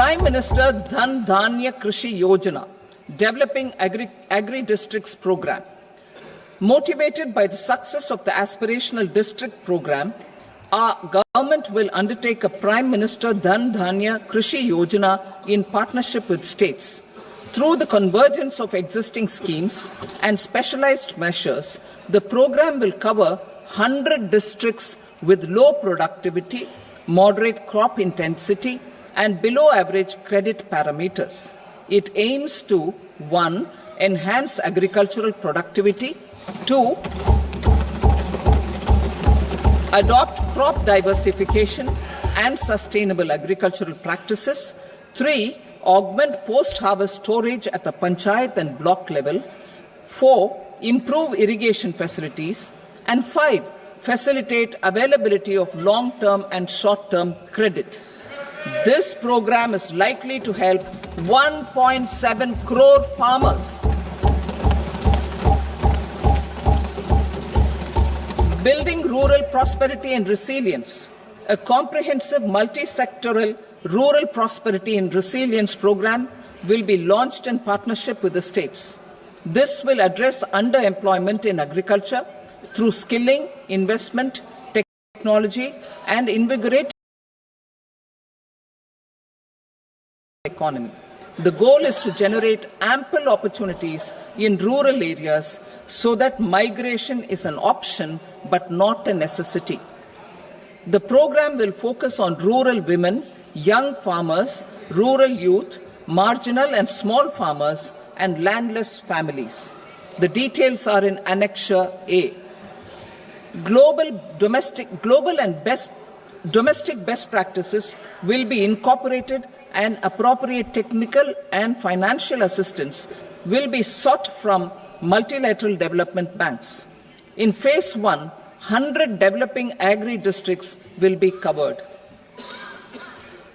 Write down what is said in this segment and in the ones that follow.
Prime Minister Dhan Dhanya Krishi Yojana, Developing Agri-Districts Program. Motivated by the success of the Aspirational District Program, our government will undertake a Prime Minister Dhan Dhanya Krishi Yojana in partnership with states. Through the convergence of existing schemes and specialized measures, the program will cover 100 districts with low productivity, moderate crop intensity, and below average credit parameters. It aims to 1. Enhance agricultural productivity, 2. Adopt crop diversification and sustainable agricultural practices, 3. Augment post-harvest storage at the panchayat and block level, 4. Improve irrigation facilities, and 5. Facilitate availability of long-term and short-term credit. This program is likely to help 1.7 crore farmers. Building rural prosperity and resilience. A comprehensive multi-sectoral rural prosperity and resilience program will be launched in partnership with the states. This will address underemployment in agriculture through skilling, investment, technology, and invigorating economy. The goal is to generate ample opportunities in rural areas so that migration is an option but not a necessity. The program will focus on rural women, young farmers, rural youth, marginal and small farmers, and landless families. The details are in Annexure A. Domestic best practices will be incorporated, and appropriate technical and financial assistance will be sought from multilateral development banks. In Phase 1, 100 developing agri-districts will be covered.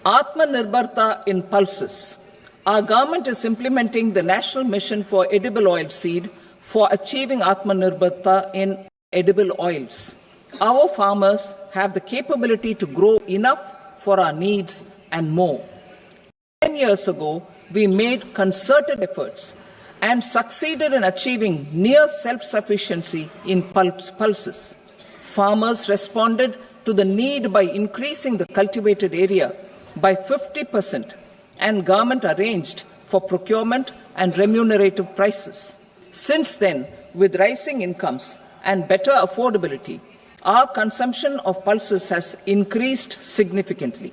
Atmanirbharta in pulses. Our government is implementing the National Mission for Edible Oilseed for achieving Atmanirbharta in edible oils. Our farmers have the capability to grow enough for our needs and more. 10 years ago, we made concerted efforts and succeeded in achieving near self-sufficiency in pulses. Farmers responded to the need by increasing the cultivated area by 50%, and government arranged for procurement and remunerative prices. Since then, with rising incomes and better affordability, our consumption of pulses has increased significantly.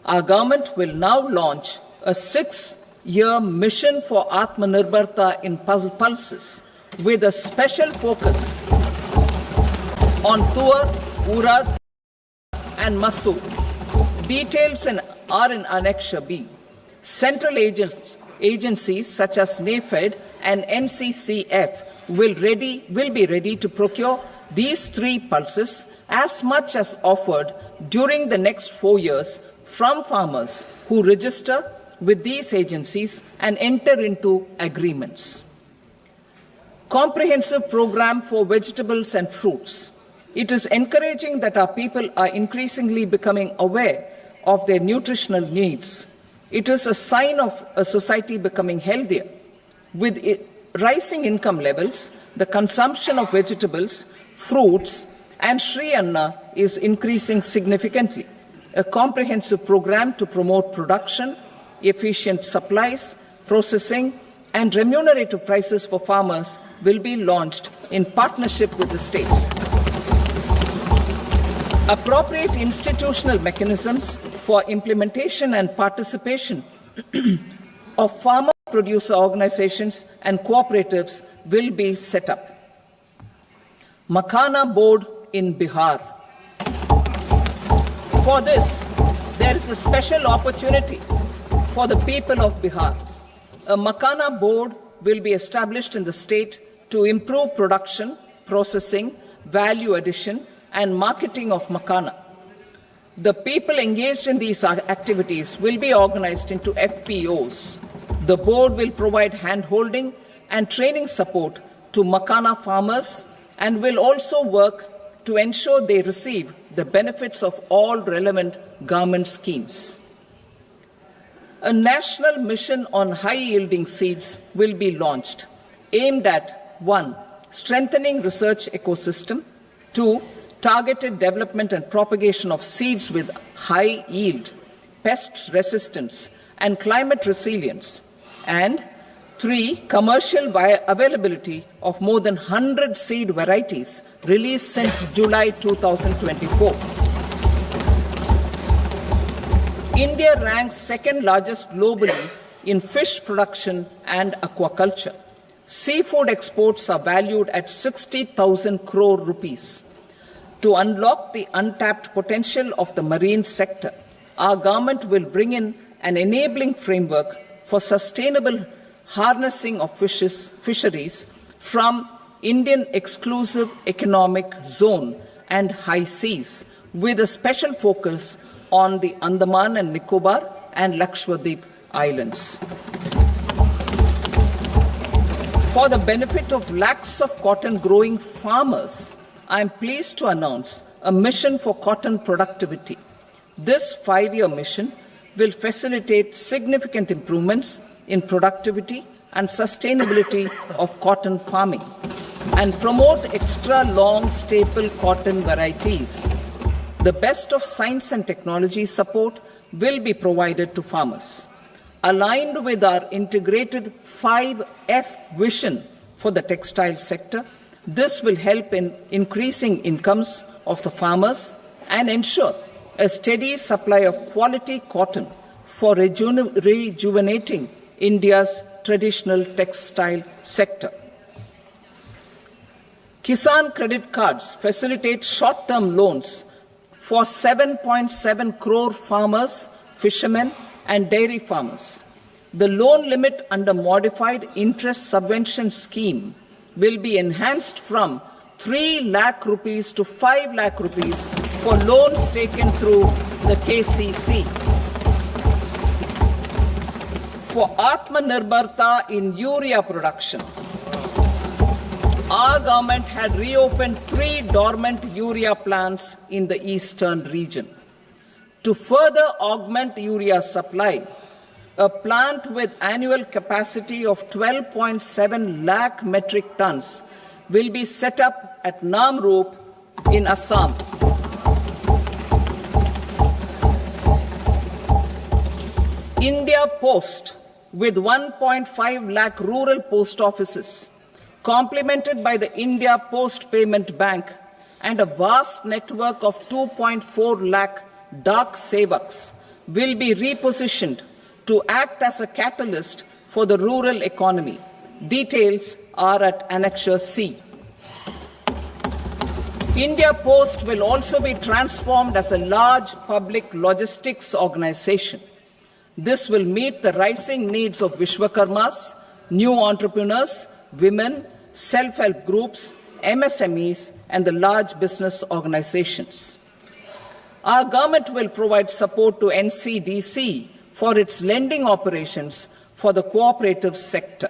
Our government will now launch a 6-year mission for Atmanirbharta in pulses with a special focus on Tuar, Urad, and Masoor. Details are in Annexure B. Central agencies such as NAFED and NCCF will be ready to procure these 3 pulses as much as offered during the next 4 years from farmers who register with these agencies and enter into agreements. Comprehensive program for vegetables and fruits. It is encouraging that our people are increasingly becoming aware of their nutritional needs. It is a sign of a society becoming healthier. With rising income levels, the consumption of vegetables, fruits, and Sri Anna is increasing significantly. A comprehensive program to promote production, efficient supplies, processing, and remunerative prices for farmers will be launched in partnership with the states. Appropriate institutional mechanisms for implementation and participation of farmer producer organizations and cooperatives will be set up. Makhana Board in Bihar. For this, there is a special opportunity for the people of Bihar. A Makhana Board will be established in the state to improve production, processing, value addition, and marketing of makhana. The people engaged in these activities will be organized into FPOs. The board will provide hand-holding and training support to makhana farmers and will also work to ensure they receive the benefits of all relevant government schemes. A national mission on high-yielding seeds will be launched, aimed at 1. Strengthening research ecosystem, 2. Targeted development and propagation of seeds with high yield, pest resistance, and climate resilience, and 3. Commercial availability of more than 100 seed varieties released since July 2024. India ranks second largest globally in fish production and aquaculture. Seafood exports are valued at 60,000 crore rupees. To unlock the untapped potential of the marine sector, our government will bring in an enabling framework for sustainable harnessing of fisheries from Indian exclusive economic zone and high seas, with a special focus on the Andaman and Nicobar and Lakshadweep Islands. For the benefit of lakhs of cotton growing farmers, I am pleased to announce a mission for cotton productivity. This 5-year mission will facilitate significant improvements in productivity and sustainability of cotton farming and promote extra long staple cotton varieties. The best of science and technology support will be provided to farmers. Aligned with our integrated 5F vision for the textile sector, this will help in increasing incomes of the farmers and ensure a steady supply of quality cotton for rejuvenating India's traditional textile sector. Kisan credit cards facilitate short-term loans for 7.7 crore farmers, fishermen, and dairy farmers. The loan limit under modified interest subvention scheme will be enhanced from 3 lakh rupees to 5 lakh rupees for loans taken through the KCC. For Atmanirbharta in urea production, our government had reopened 3 dormant urea plants in the eastern region. To further augment urea supply, a plant with annual capacity of 12.7 lakh metric tons will be set up at Namrup in Assam. India Post, with 1.5 lakh rural post offices, complemented by the India Post Payment Bank and a vast network of 2.4 lakh Dak Sevaks, will be repositioned to act as a catalyst for the rural economy. Details are at Annexure C. India Post will also be transformed as a large public logistics organization. This will meet the rising needs of Vishwakarmas, new entrepreneurs, women, self-help groups, MSMEs, and the large business organizations. Our government will provide support to NCDC for its lending operations for the cooperative sector.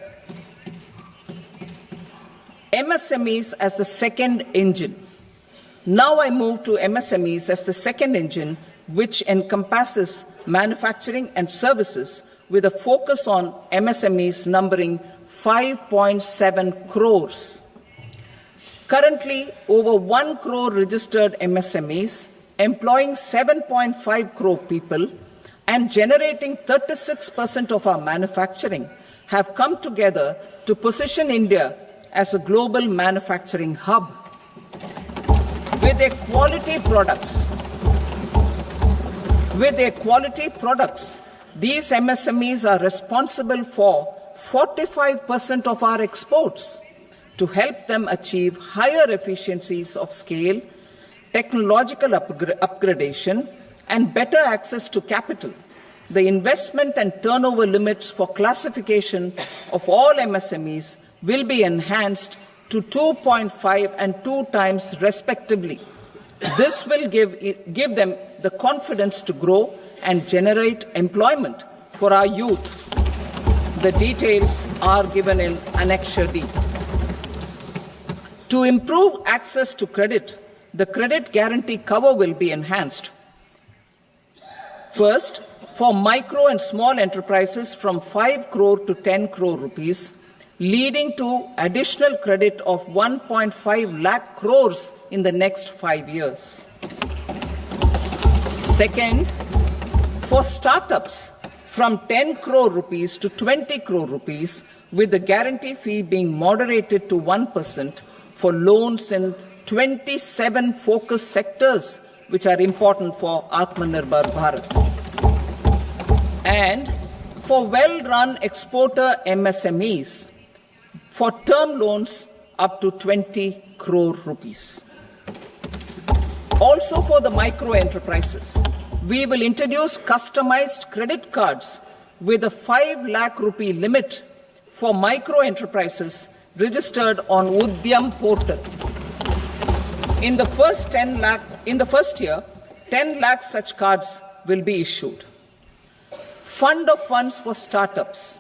MSMEs as the second engine. Now I move to MSMEs as the second engine, which encompasses manufacturing and services with a focus on MSMEs numbering 5.7 crores. Currently, over 1 crore registered MSMEs, employing 7.5 crore people and generating 36% of our manufacturing, have come together to position India as a global manufacturing hub. With their quality products, these MSMEs are responsible for 45% of our exports. To help them achieve higher efficiencies of scale, technological upgradation, and better access to capital, the investment and turnover limits for classification of all MSMEs will be enhanced to 2.5 and 2 times respectively. This will give them the confidence to grow and generate employment for our youth. The details are given in Annexure D. To improve access to credit, the credit guarantee cover will be enhanced. First, for micro and small enterprises from 5 crore to 10 crore rupees, leading to additional credit of 1.5 lakh crores in the next 5 years. Second, for startups from 10 crore rupees to 20 crore rupees, with the guarantee fee being moderated to 1% for loans in 27 focus sectors which are important for Atmanirbhar Bharat. And for well-run exporter MSMEs, for term loans up to 20 crore rupees. Also for the micro enterprises, we will introduce customized credit cards with a 5 lakh rupee limit for micro enterprises registered on Udyam portal. In the first year, 10 lakh such cards will be issued. Fund of funds for startups.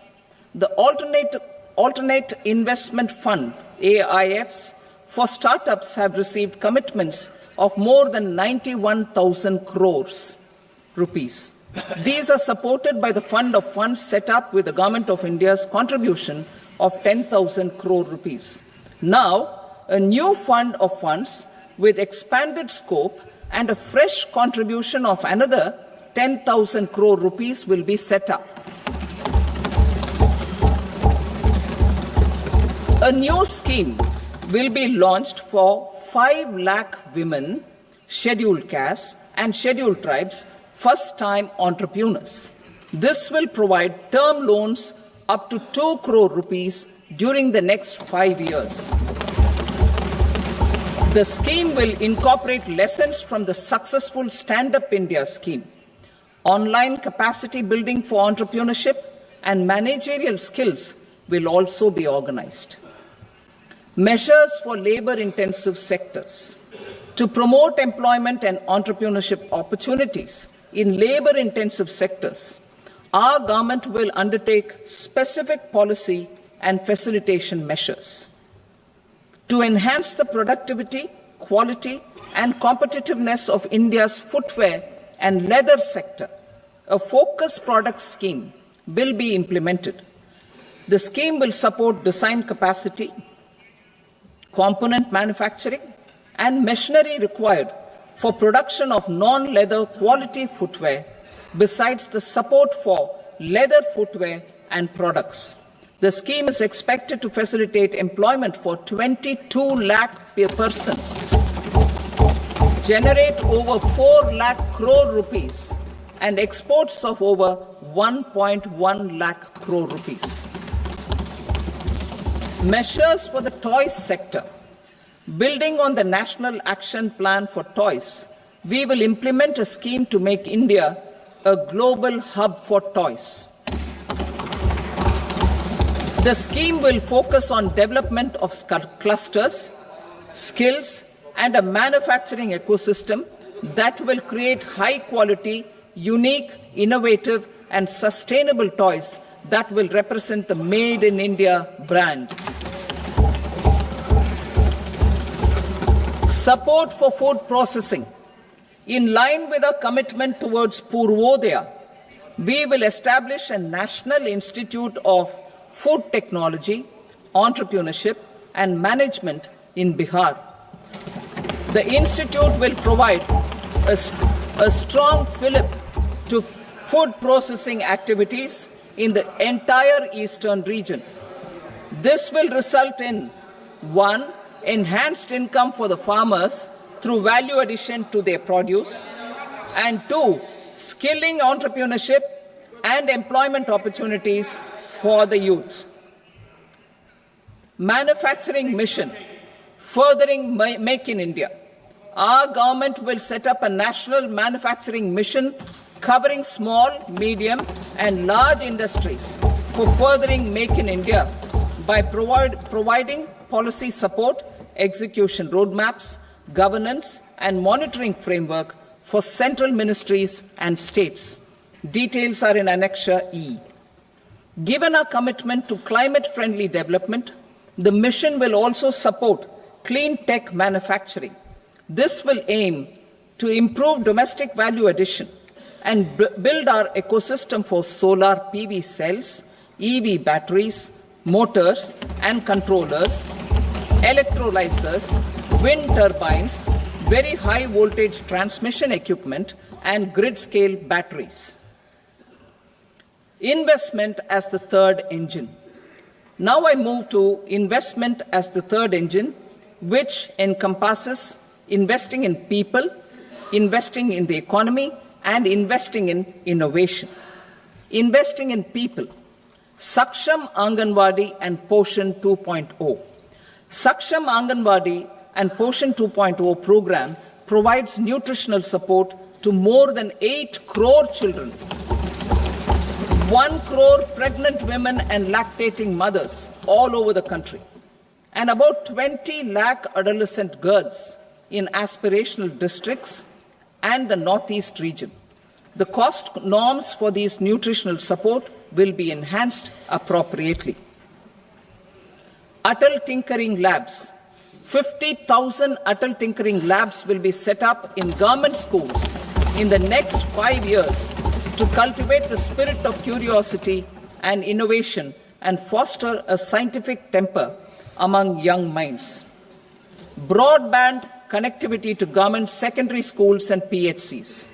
The Alternate Investment Fund, AIFs, for startups have received commitments of more than 91,000 crores rupees. These are supported by the fund of funds set up with the Government of India's contribution of 10,000 crore rupees. Now, a new fund of funds with expanded scope and a fresh contribution of another 10,000 crore rupees will be set up. A new scheme will be launched for 5 lakh women, scheduled castes and scheduled tribes, first-time entrepreneurs. This will provide term loans up to 2 crore rupees during the next 5 years. The scheme will incorporate lessons from the successful Stand Up India scheme. Online capacity building for entrepreneurship and managerial skills will also be organized. Measures for labor-intensive sectors. To promote employment and entrepreneurship opportunities in labor-intensive sectors, our government will undertake specific policy and facilitation measures. To enhance the productivity, quality, and competitiveness of India's footwear and leather sector, a focused product scheme will be implemented. The scheme will support design capacity, component manufacturing, and machinery required for production of non-leather quality footwear, besides the support for leather footwear and products. The scheme is expected to facilitate employment for 22 lakh persons, generate over 4 lakh crore rupees, and exports of over 1.1 lakh crore rupees. Measures for the toys sector. Building on the National Action Plan for Toys, we will implement a scheme to make India a global hub for toys. The scheme will focus on development of clusters, skills, and a manufacturing ecosystem that will create high-quality, unique, innovative, and sustainable toys that will represent the Made in India brand. Support for food processing. In line with our commitment towards Purvodaya, we will establish a National Institute of Food Technology, Entrepreneurship and Management in Bihar. The institute will provide a strong fillip to food processing activities in the entire eastern region. This will result in 1. Enhanced income for the farmers through value addition to their produce, and 2. Skilling entrepreneurship and employment opportunities for the youth. Manufacturing mission, furthering Make in India. Our government will set up a national manufacturing mission covering small, medium, and large industries for furthering Make in India by providing policy support, execution roadmaps, governance, and monitoring framework for central ministries and states. Details are in Annexure E. Given our commitment to climate-friendly development, the mission will also support clean tech manufacturing. This will aim to improve domestic value addition and build our ecosystem for solar PV cells, EV batteries, motors and controllers, electrolyzers, wind turbines, very high voltage transmission equipment, and grid scale batteries. Investment as the third engine. Now I move to investment as the third engine, which encompasses investing in people, investing in the economy, and investing in innovation. Investing in people. Saksham Anganwadi and Poshan 2.0. Saksham Anganwadi and Poshan 2.0 program provides nutritional support to more than 8 crore children, 1 crore pregnant women and lactating mothers all over the country, and about 20 lakh adolescent girls in aspirational districts and the Northeast region. The cost norms for these nutritional support will be enhanced appropriately. Atal Tinkering Labs. 50,000 Atal Tinkering Labs will be set up in government schools in the next 5 years to cultivate the spirit of curiosity and innovation and foster a scientific temper among young minds. Broadband connectivity to government secondary schools and PHCs.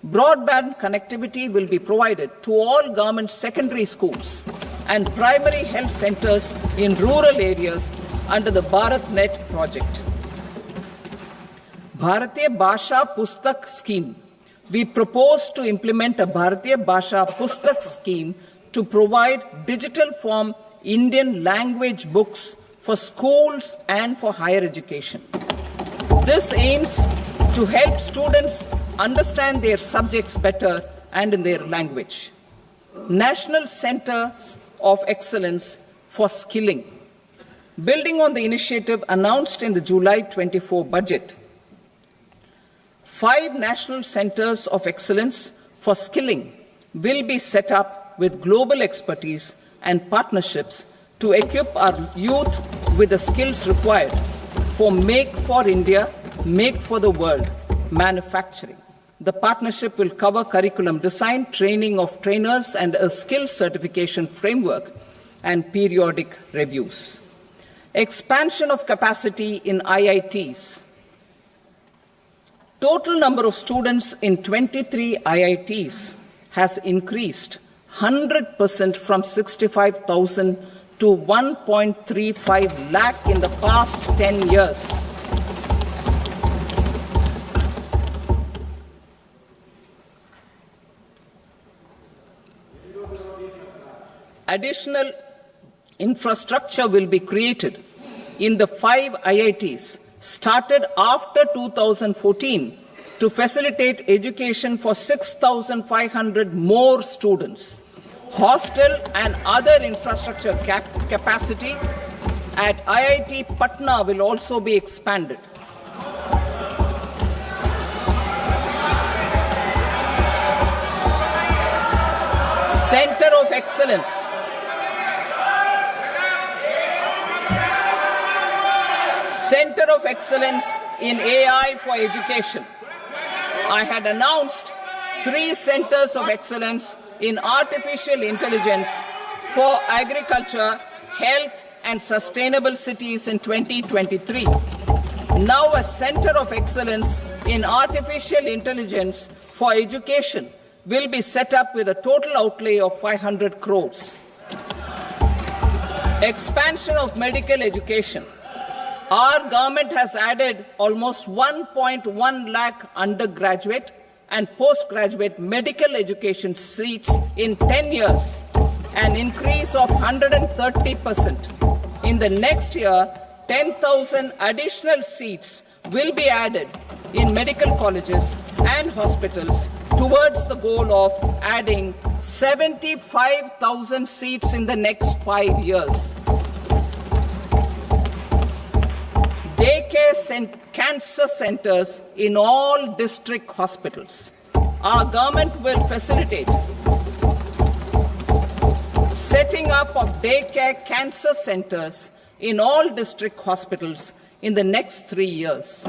Broadband connectivity will be provided to all government secondary schools and primary health centers in rural areas under the BharatNet project. Bharatiya Bhasha Pustak Scheme. We propose to implement a Bharatiya Bhasha Pustak scheme to provide digital form Indian language books for schools and for higher education. This aims to help students understand their subjects better and in their language. National Centers of Excellence for Skilling. Building on the initiative announced in the July 24 budget, 5 national centers of excellence for skilling will be set up with global expertise and partnerships to equip our youth with the skills required for Make for India, Make for the World manufacturing. The partnership will cover curriculum design, training of trainers, and a skills certification framework and periodic reviews. Expansion of capacity in IITs. Total number of students in 23 IITs has increased 100% from 65,000 to 1.35 lakh in the past 10 years. Additional infrastructure will be created in the 5 IITs started after 2014 to facilitate education for 6,500 more students. Hostel and other infrastructure capacity at IIT Patna will also be expanded. Center of Excellence. Center of Excellence in AI for Education. I had announced 3 centers of excellence in artificial intelligence for agriculture, health, and sustainable cities in 2023. Now a center of excellence in artificial intelligence for education will be set up with a total outlay of 500 crores. Expansion of medical education. Our government has added almost 1.1 lakh undergraduate and postgraduate medical education seats in 10 years, an increase of 130%. In the next year, 10,000 additional seats will be added in medical colleges and hospitals towards the goal of adding 75,000 seats in the next 5 years. Daycare cancer centers in all district hospitals. Our government will facilitate setting up of daycare cancer centers in all district hospitals in the next 3 years.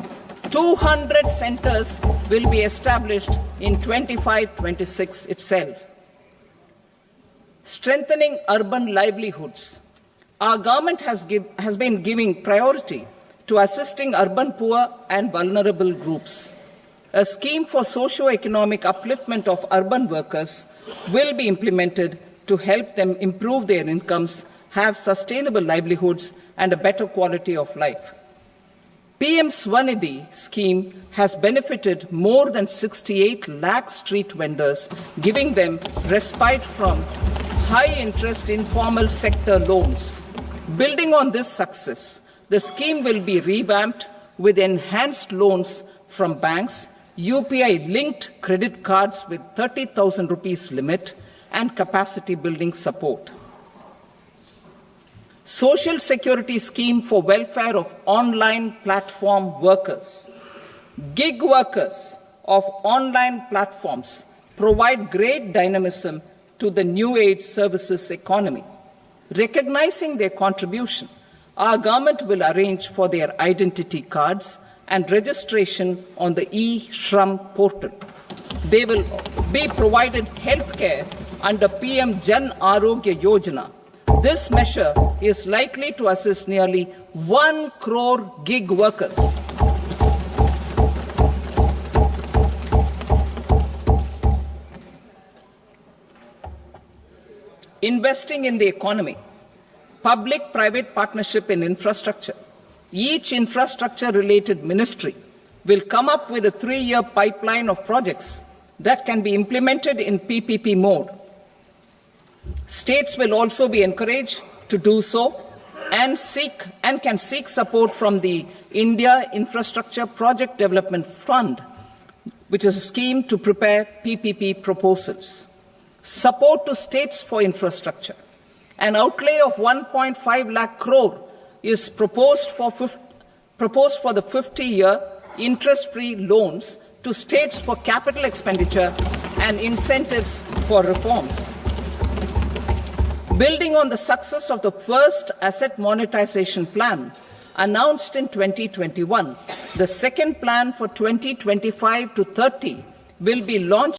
200 centers will be established in 25-26 itself. Strengthening urban livelihoods. Our government has been giving priority to assisting urban poor and vulnerable groups. A scheme for socio-economic upliftment of urban workers will be implemented to help them improve their incomes, have sustainable livelihoods, and a better quality of life. PM Swanidhi scheme has benefited more than 68 lakh street vendors, giving them respite from high-interest informal sector loans. Building on this success, the scheme will be revamped with enhanced loans from banks, UPI-linked credit cards with 30,000 rupees limit, and capacity building support. Social Security Scheme for welfare of online platform workers. Gig workers of online platforms provide great dynamism to the new age services economy. Recognizing their contribution, our government will arrange for their identity cards and registration on the e-Shram portal. They will be provided healthcare under PM Jan Arogya Yojana. This measure is likely to assist nearly 1 crore gig workers. Investing in the economy. Public-private partnership in infrastructure. Each infrastructure-related ministry will come up with a 3-year pipeline of projects that can be implemented in PPP mode. States will also be encouraged to do so and can seek support from the India Infrastructure Project Development Fund, which is a scheme to prepare PPP proposals. Support to states for infrastructure. An outlay of 1.5 lakh crore is proposed for the 50-year interest-free loans to states for capital expenditure and incentives for reforms. Building on the success of the first asset monetization plan announced in 2021, the second plan for 2025 to 30 will be launched